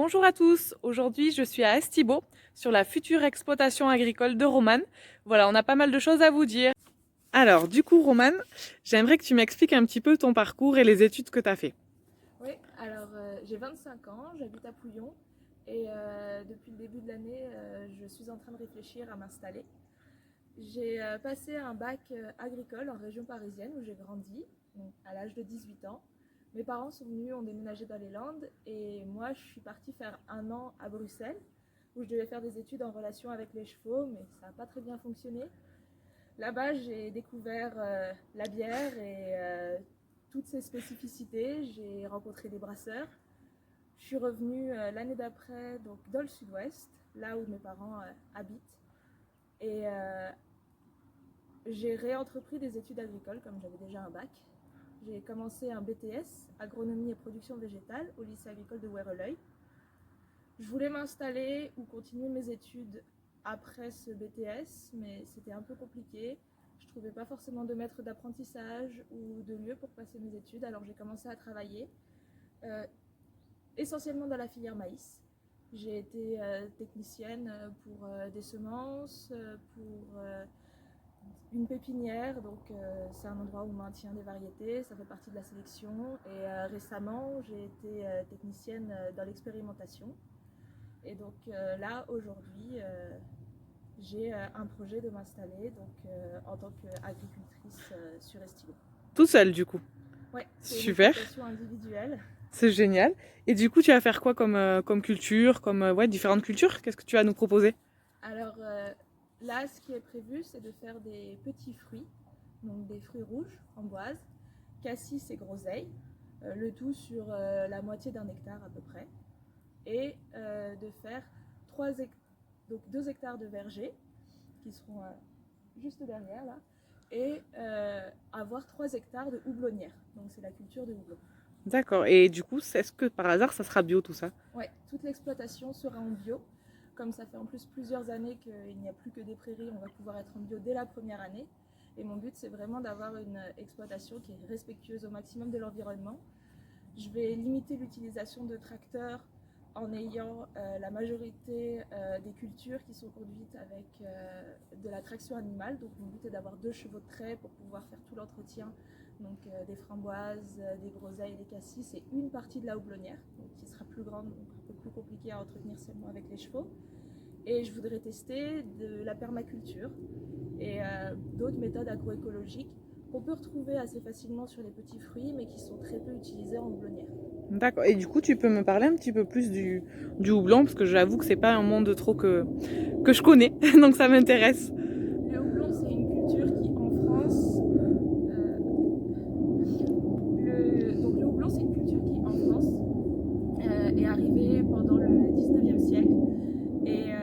Bonjour à tous, aujourd'hui je suis à Estibeaux sur la future exploitation agricole de Romane. Voilà, on a pas mal de choses à vous dire. Alors du coup Romane, j'aimerais que tu m'expliques un petit peu ton parcours et les études que tu as fait. Oui, alors j'ai 25 ans, j'habite à Pouillon et depuis le début de l'année, je suis en train de réfléchir à m'installer. J'ai passé un bac agricole en région parisienne où j'ai grandi, donc à l'âge de 18 ans. Mes parents sont venus, ont déménagé dans les Landes et moi je suis partie faire un an à Bruxelles où je devais faire des études en relation avec les chevaux, mais ça n'a pas très bien fonctionné. Là-bas, j'ai découvert la bière et toutes ses spécificités. J'ai rencontré des brasseurs. Je suis revenue l'année d'après, donc dans le sud-ouest, là où mes parents habitent. Et j'ai réentrepris des études agricoles, comme j'avais déjà un bac. J'ai commencé un BTS, agronomie et production végétale, au lycée agricole de Wéreleuil. Je voulais m'installer ou continuer mes études après ce BTS, mais c'était un peu compliqué. Je ne trouvais pas forcément de maître d'apprentissage ou de lieu pour passer mes études, alors j'ai commencé à travailler, euh, essentiellement dans la filière maïs. J'ai été technicienne pour des semences, pour une pépinière, donc c'est un endroit où on maintient des variétés, ça fait partie de la sélection. Et récemment, j'ai été technicienne dans l'expérimentation. Et donc là, aujourd'hui, j'ai un projet de m'installer en tant qu'agricultrice sur Estivo. Tout seul du coup. Ouais, c'est une Super, exploitation individuelle. c'est génial. Et du coup tu vas faire quoi comme culture, comme différentes cultures? Qu'est-ce que tu vas nous proposer? Alors là, ce qui est prévu, c'est de faire des petits fruits, donc des fruits rouges, framboises, cassis et groseilles, le tout sur la moitié d'un hectare à peu près, et de faire 2 hectares de vergers qui seront juste derrière là, et avoir 3 hectares de houblonnière. Donc c'est la culture de houblon. D'accord, et du coup est-ce que par hasard ça sera bio tout ça? Ouais, toute l'exploitation sera en bio. Comme ça fait en plus plusieurs années qu'il n'y a plus que des prairies, on va pouvoir être en bio dès la première année. Et mon but, c'est vraiment d'avoir une exploitation qui est respectueuse au maximum de l'environnement. Je vais limiter l'utilisation de tracteurs en ayant la majorité des cultures qui sont conduites avec de la traction animale. Donc mon but est d'avoir 2 chevaux de trait pour pouvoir faire tout l'entretien, donc des framboises, des groseilles, des cassis, et une partie de la houblonnière, donc qui sera plus grande, donc un peu plus compliquée à entretenir seulement avec les chevaux. Et je voudrais tester de la permaculture et d'autres méthodes agroécologiques qu'on peut retrouver assez facilement sur les petits fruits, mais qui sont très peu utilisés en houblonnière. D'accord, et du coup tu peux me parler un petit peu plus du houblon, parce que j'avoue que c'est pas un monde trop que je connais, donc ça m'intéresse. Le houblon, c'est une culture qui, en France, donc le houblon, c'est une culture qui, en France, est arrivée pendant le 19e siècle et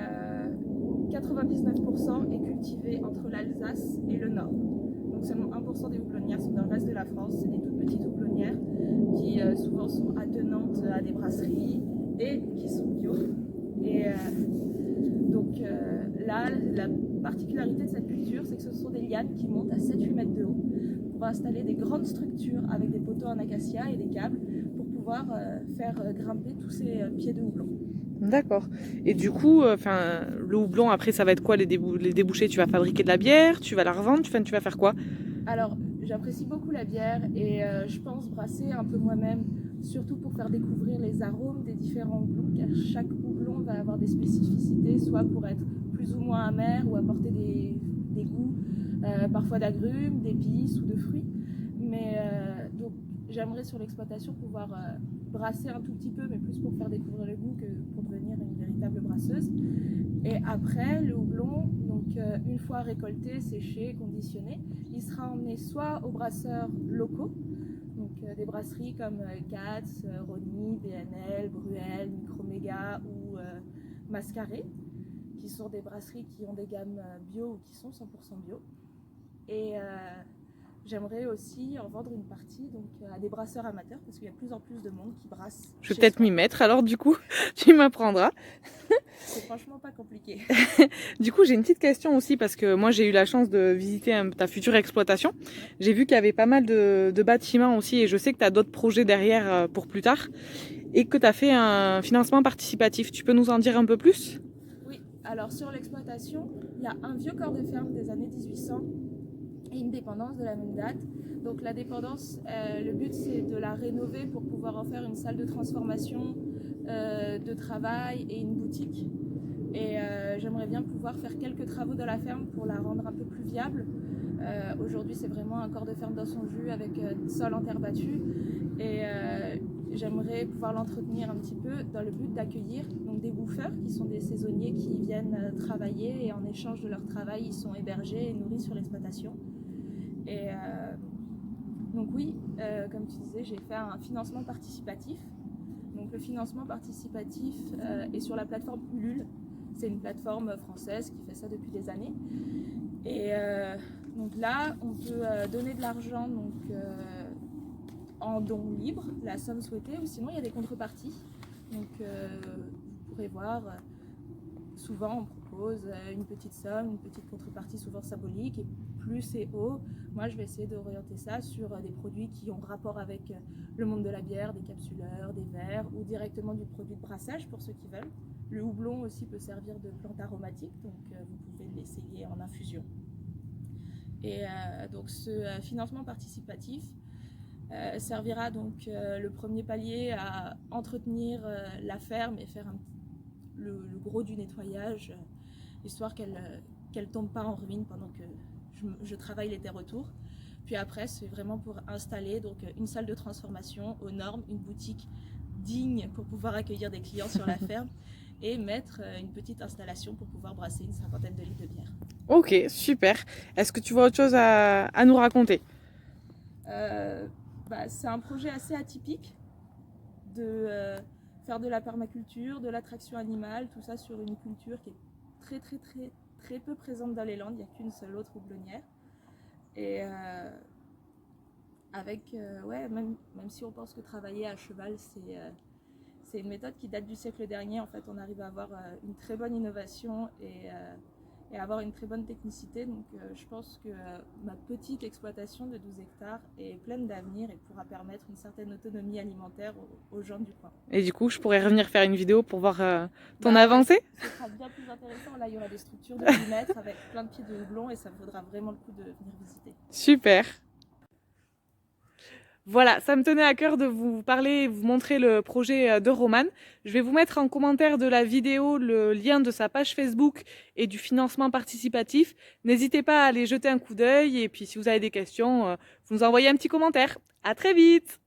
99% est cultivé entre l'Alsace et le Nord. Donc seulement 1% des houblonnières sont dans le reste de la France. C'est des toutes petites houblonnières qui souvent sont attenantes à des brasseries et qui sont bio. Et là, la particularité de cette culture, c'est que ce sont des lianes qui montent à 7-8 mètres de haut. On va installer des grandes structures avec des poteaux en acacia et des câbles pour pouvoir faire grimper tous ces pieds de houblon. D'accord. Et du coup, le houblon, après, ça va être quoi les débouchés? Tu vas fabriquer de la bière, tu vas la revendre, tu vas faire quoi? Alors, j'apprécie beaucoup la bière et je pense brasser un peu moi-même, surtout pour faire découvrir les arômes des différents houblons, car chaque houblon va avoir des spécificités, soit pour être plus ou moins amer ou apporter des goûts, parfois d'agrumes, d'épices ou de fruits. Mais donc, j'aimerais sur l'exploitation pouvoir brasser un tout petit peu, mais plus pour faire découvrir le goût que pour devenir une véritable brasseuse. Et après, le houblon, donc une fois récolté, séché, conditionné, il sera emmené soit aux brasseurs locaux, donc des brasseries comme Katz, Rony, BNL, Bruel, Microméga ou Mascaré, qui sont des brasseries qui ont des gammes bio ou qui sont 100% bio. Et j'aimerais aussi en vendre une partie donc, à des brasseurs amateurs, parce qu'il y a de plus en plus de monde qui brasse. Je vais peut-être m'y mettre, alors du coup, tu m'apprendras. C'est franchement pas compliqué. Du coup, j'ai une petite question aussi, parce que moi, j'ai eu la chance de visiter ta future exploitation. J'ai vu qu'il y avait pas mal de bâtiments aussi, et je sais que tu as d'autres projets derrière pour plus tard. et que tu as fait un financement participatif. Tu peux nous en dire un peu plus? Oui, alors sur l'exploitation, il y a un vieux corps de ferme des années 1800 et une dépendance de la même date. Donc la dépendance, le but c'est de la rénover pour pouvoir en faire une salle de transformation, de travail et une boutique. Et j'aimerais bien pouvoir faire quelques travaux dans la ferme pour la rendre un peu plus viable. Aujourd'hui c'est vraiment un corps de ferme dans son jus avec sol en terre battue. Et j'aimerais pouvoir l'entretenir un petit peu dans le but d'accueillir donc des bouffeurs qui sont des saisonniers qui viennent travailler et en échange de leur travail ils sont hébergés et nourris sur l'exploitation. Et donc oui, comme tu disais, j'ai fait un financement participatif. Donc le financement participatif est sur la plateforme Ulule. C'est une plateforme française qui fait ça depuis des années. Et donc là, on peut donner de l'argent en don libre, la somme souhaitée, ou sinon il y a des contreparties. Donc vous pourrez voir, souvent on propose une petite somme, une petite contrepartie souvent symbolique, et plus c'est haut, moi je vais essayer d'orienter ça sur des produits qui ont rapport avec le monde de la bière, des capsuleurs, des verres, ou directement du produit de brassage pour ceux qui veulent. Le houblon aussi peut servir de plante aromatique, donc vous pouvez l'essayer en infusion. Et donc ce financement participatif servira donc le premier palier à entretenir la ferme et faire le gros du nettoyage, histoire qu'elle tombe pas en ruine pendant que je travaille les terres autour. Puis après, c'est vraiment pour installer donc une salle de transformation aux normes, une boutique digne pour pouvoir accueillir des clients sur la ferme et mettre une petite installation pour pouvoir brasser une 50aine de litres de bière. Ok, super. Est-ce que tu vois autre chose à nous raconter? C'est un projet assez atypique de faire de la permaculture, de l'attraction animale, tout ça sur une culture qui est très peu présente dans les Landes. Il n'y a qu'une seule autre houblonnière. Et même si on pense que travailler à cheval c'est une méthode qui date du siècle dernier, en fait on arrive à avoir une très bonne innovation et avoir une très bonne technicité. Donc je pense que ma petite exploitation de 12 hectares est pleine d'avenir et pourra permettre une certaine autonomie alimentaire aux gens du coin. Et du coup, je pourrais revenir faire une vidéo pour voir ton avancée? Ce sera bien plus intéressant. Là, il y aura des structures de 10 mètres avec plein de pieds de houblon et ça vaudra vraiment le coup de venir visiter. Super! Voilà, ça me tenait à cœur de vous parler, vous montrer le projet de Romane. Je vais vous mettre en commentaire de la vidéo le lien de sa page Facebook et du financement participatif. N'hésitez pas à aller jeter un coup d'œil et puis si vous avez des questions, vous nous envoyez un petit commentaire. À très vite!